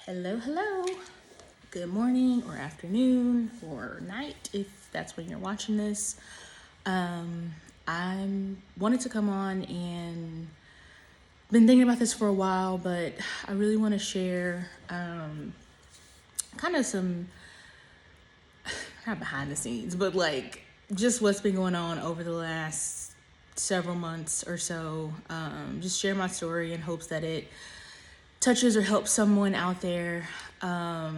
Hello. Good morning or afternoon or night if that's when you're watching this. I wanted to come on and been thinking about this for a while, but I really want to share kind of some, not behind the scenes, but like just what's been going on over the last several months or so. Just share my story in hopes that it touches or helps someone out there. A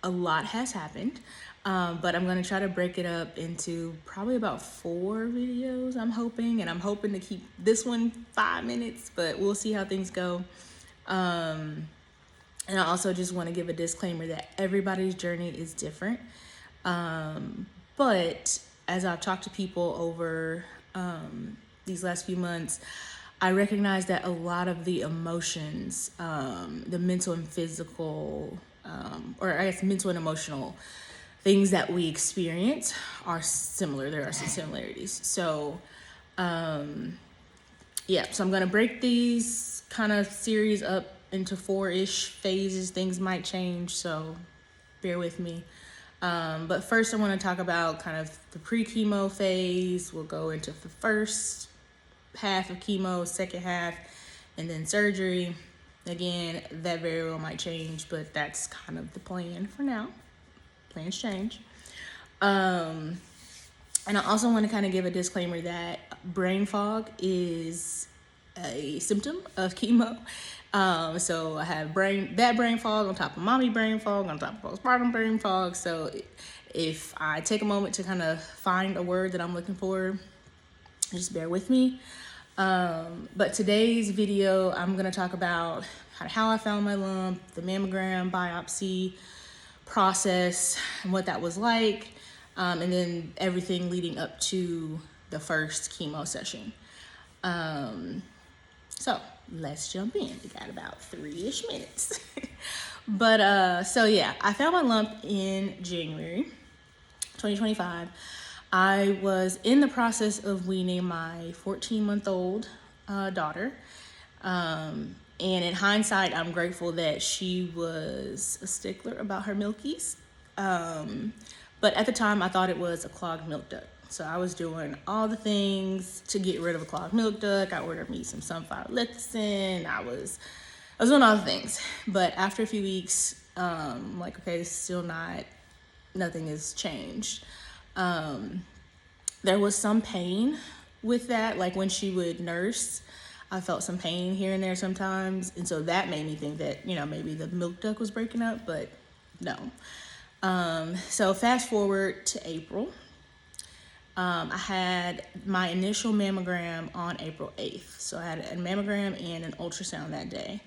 lot has happened, but I'm going to try to break it up into probably about 4 videos, I'm hoping. And I'm hoping to keep this one 5 minutes, but we'll see how things go. And I also just want to give a disclaimer that everybody's journey is different. But as I've talked to people over these last few months, I recognize that a lot of the emotions, the mental and physical, or I guess mental and emotional things that we experience are similar. There are some similarities. So, so I'm going to break these kind of series up into 4-ish phases. Things might change, so bear with me. But first I want to talk about kind of the pre-chemo phase. We'll go into the first half of chemo, second half, and then surgery. Again, that very well might change, but that's kind of the plan for now. Plans change. And I also want to kind of give a disclaimer that brain fog is a symptom of chemo. So I have brain fog on top of mommy brain fog, on top of postpartum brain fog. So if I take a moment to kind of find a word that I'm looking for, just bear with me. But today's video, I'm going to talk about how I found my lump, the mammogram biopsy process, and what that was like, and then everything leading up to the first chemo session. So let's jump in. We got about 3-ish minutes. But I found my lump in January 2025. I was in the process of weaning my 14-month-old daughter. And in hindsight, I'm grateful that she was a stickler about her milkies. But at the time, I thought it was a clogged milk duct. So I was doing all the things to get rid of a clogged milk duct. I ordered me some sunflower lecithin. I was doing all the things. But after a few weeks, like, okay, still nothing has changed. There was some pain with that, like when she would nurse, I felt some pain here and there sometimes, and so that made me think that, maybe the milk duct was breaking up, but no. So fast forward to April. I had my initial mammogram on April 8th, so I had a mammogram and an ultrasound that day.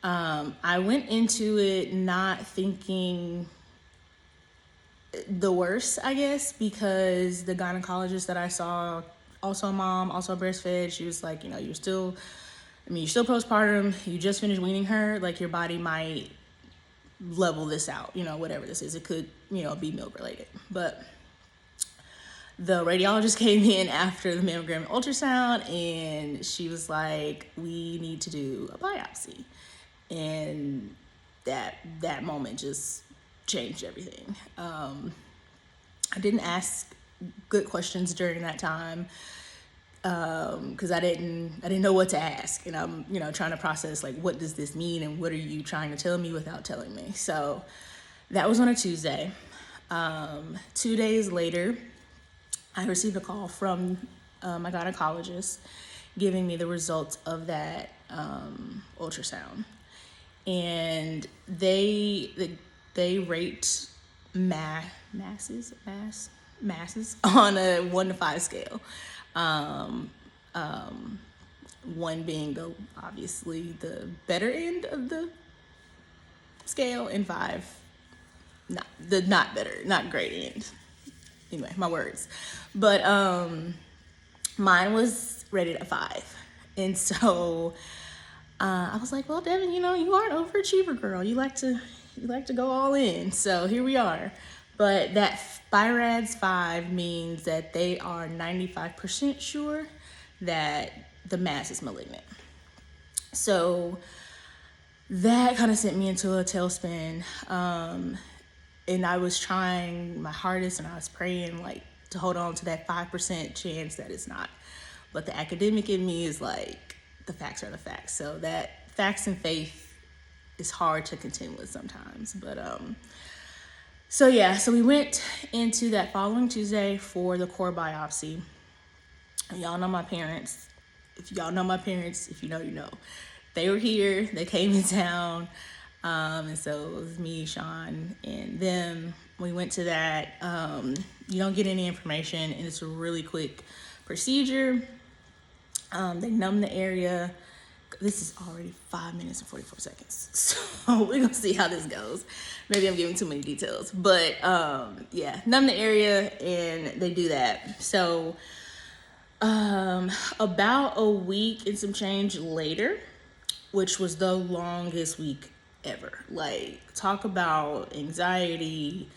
I went into it not thinking the worst, I guess, because the gynecologist that I saw, also a mom, also breastfed, she was like, you're still postpartum, you just finished weaning her, like your body might level this out, whatever this is. It could, be milk related. But the radiologist came in after the mammogram and ultrasound, and she was like, we need to do a biopsy. And that moment just changed everything. I didn't ask good questions during that time because I didn't know what to ask, and I'm trying to process, like, what does this mean and what are you trying to tell me without telling me. So that was on a Tuesday. 2 days later, I received a call from my gynecologist giving me the results of that ultrasound, and they rate masses on a 1 to 5 scale. 1 being obviously the better end of the scale, and 5 not better, not great end. Anyway, my words. But mine was rated a 5, and so I was like, well, Devin, you are an overachiever, girl. You like to go all in. So here we are. But that BI-RADS 5 means that they are 95% sure that the mass is malignant. So that kind of sent me into a tailspin. And I was trying my hardest, and I was praying like to hold on to that 5% chance that it's not. But the academic in me is like, the facts are the facts. So that facts and faith is hard to contend with sometimes. But so we went into that following Tuesday for the core biopsy. Y'all know my parents. If y'all know my parents, if you know, you know. They were here. They came in town. And so it was me, Sean, and them. We went to that. You don't get any information, and it's a really quick procedure. They numb the area. This is already 5 minutes and 44 seconds. So we're going to see how this goes. Maybe I'm giving too many details. But yeah, numb the area, and they do that. So about a week and some change later, which was the longest week ever. Like, talk about anxiety,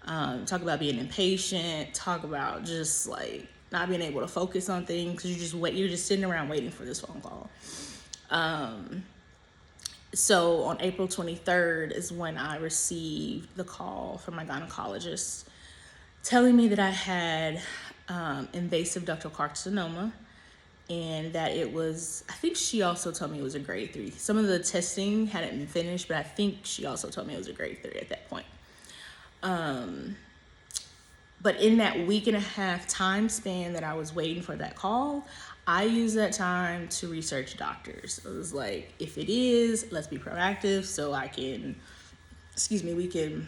talk about being impatient, talk about just like not being able to focus on things because you're just sitting around waiting for this phone call. So on April 23rd is when I received the call from my gynecologist telling me that I had invasive ductal carcinoma, and that it was, I think she also told me it was a grade 3. Some of the testing hadn't been finished, but I think she also told me it was a grade 3 at that point. But in that week and a half time span that I was waiting for that call, I used that time to research doctors. It was like, if it is, let's be proactive so we can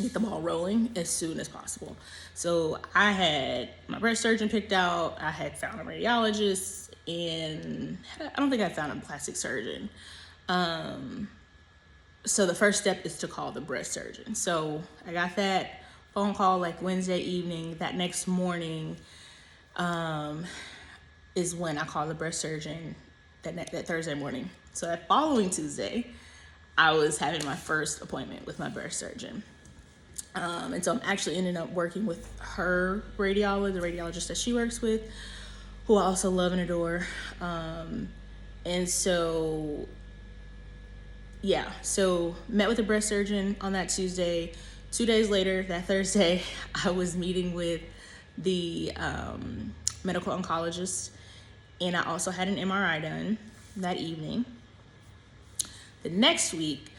get the ball rolling as soon as possible. So I had my breast surgeon picked out, I had found a radiologist, and I don't think I found a plastic surgeon. So the first step is to call the breast surgeon. So I got that phone call like Wednesday evening. That next morning is when I called the breast surgeon that Thursday morning. So that following Tuesday, I was having my first appointment with my breast surgeon. And so I'm actually ended up working with her radiologist, the radiologist that she works with, who I also love and adore. And so, yeah, so met with the breast surgeon on that Tuesday. 2 days later, that Thursday, I was meeting with the medical oncologist, and I also had an MRI done that evening. The next week,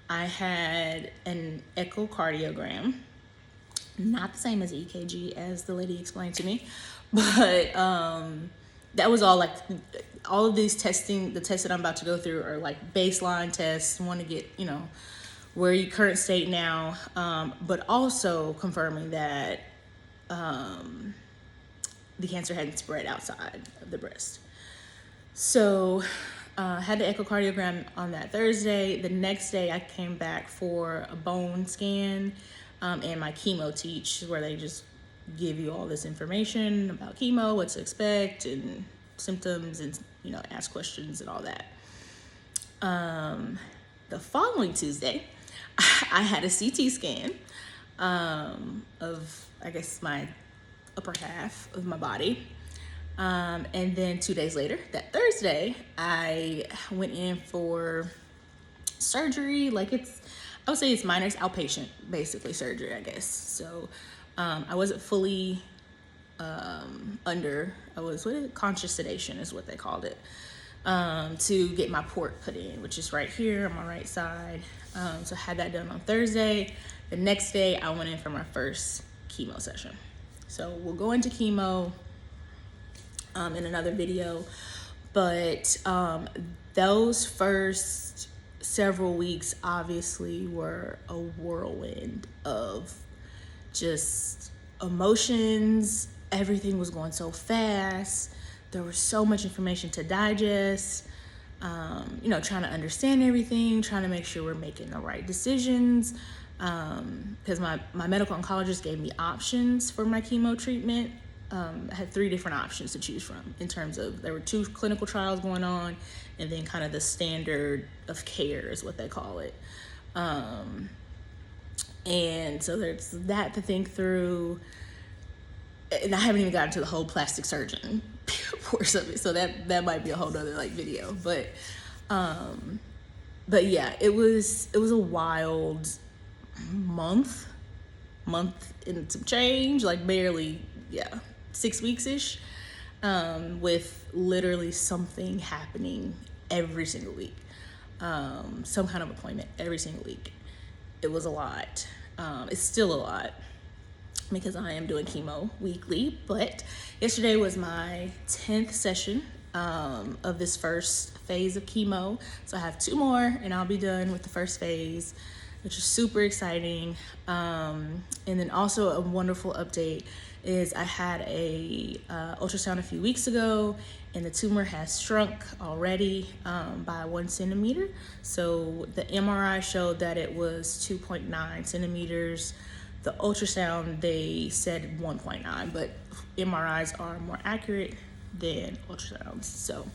I had an echocardiogram, not the same as EKG as the lady explained to me, but that was all like, all of these testing, the tests that I'm about to go through are like baseline tests, want to get, where your current state now, but also confirming that the cancer hadn't spread outside of the breast. So had the echocardiogram on that Thursday. The next day I came back for a bone scan and my chemo teach, where they just give you all this information about chemo, what to expect, and symptoms, and ask questions and all that. The following Tuesday, I had a CT scan of, I guess, my upper half of my body. And then 2 days later, that Thursday, I went in for surgery. Like I would say it's minor, it's outpatient, basically surgery, I guess. So I wasn't fully conscious sedation is what they called it, to get my port put in, which is right here on my right side. So I had that done on Thursday. The next day, I went in for my first chemo session. So we'll go into chemo in another video, but those first several weeks obviously were a whirlwind of just emotions. Everything was going so fast. There was so much information to digest, trying to understand everything, trying to make sure we're making the right decisions, because my medical oncologist gave me options for my chemo treatment. I had 3 different options to choose from, in terms of, there were 2 clinical trials going on, and then kind of the standard of care is what they call it. And so there's that to think through, and I haven't even gotten to the whole plastic surgeon portion of it, so that might be a whole nother video. But But yeah, it was a wild month and some change, like barely, yeah, 6 weeks ish, with literally something happening every single week, some kind of appointment every single week. It was a lot. It's still a lot because I am doing chemo weekly, but yesterday was my 10th session of this first phase of chemo. So I have 2 more and I'll be done with the first phase, which is super exciting. And then also a wonderful update is I had a ultrasound a few weeks ago, and the tumor has shrunk already by 1 centimeter. So the MRI showed that it was 2.9 centimeters. The ultrasound, they said 1.9, but MRIs are more accurate than ultrasounds. So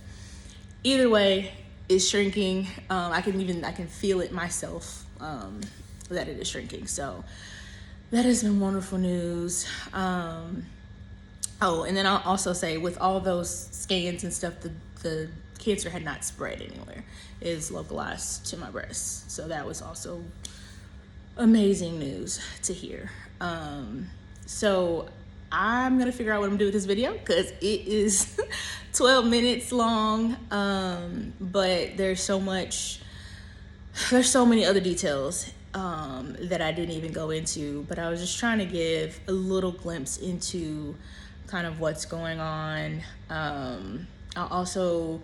either way, it's shrinking. I can feel it myself, that it is shrinking. So that has been wonderful news. Oh, and then I'll also say, with all those scans and stuff, the cancer had not spread anywhere. It is localized to my breast. So that was also amazing news to hear. So I'm gonna figure out what I'm gonna do with this video because it is 12 minutes long. But there's so many other details that I didn't even go into, but I was just trying to give a little glimpse into kind of what's going on. I'll also,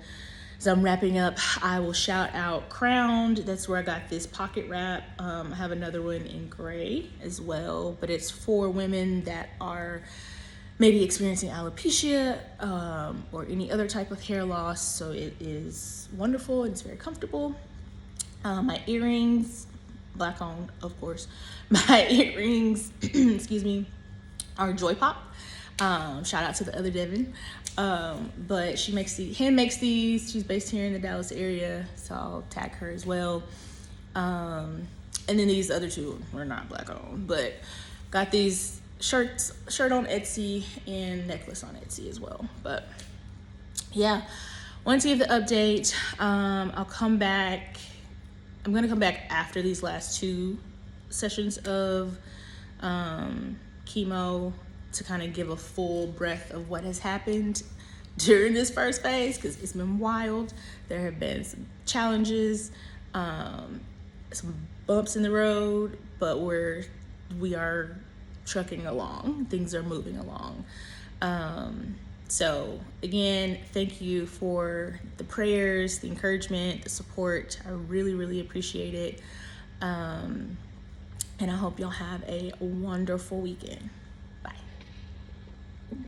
as I'm wrapping up, I will shout out Crowned. That's where I got this pocket wrap. I have another one in gray as well, but it's for women that are maybe experiencing alopecia or any other type of hair loss. So it is wonderful and it's very comfortable. My earrings, black owned, of course. My earrings, excuse me, are Joy Pop. Shout out to the other Devin. But she hand makes these. She's based here in the Dallas area, so I'll tag her as well. And then these other 2 were not black owned, but got these shirt on Etsy and necklace on Etsy as well. But yeah, wanted to give the update. I'll come back. I'm gonna come back after these last 2 sessions of chemo to kind of give a full breadth of what has happened during this first phase, because it's been wild. There have been some challenges, some bumps in the road, but we are trucking along. Things are moving along. So again, thank you for the prayers, the encouragement, the support. I really, really appreciate it. And I hope y'all have a wonderful weekend.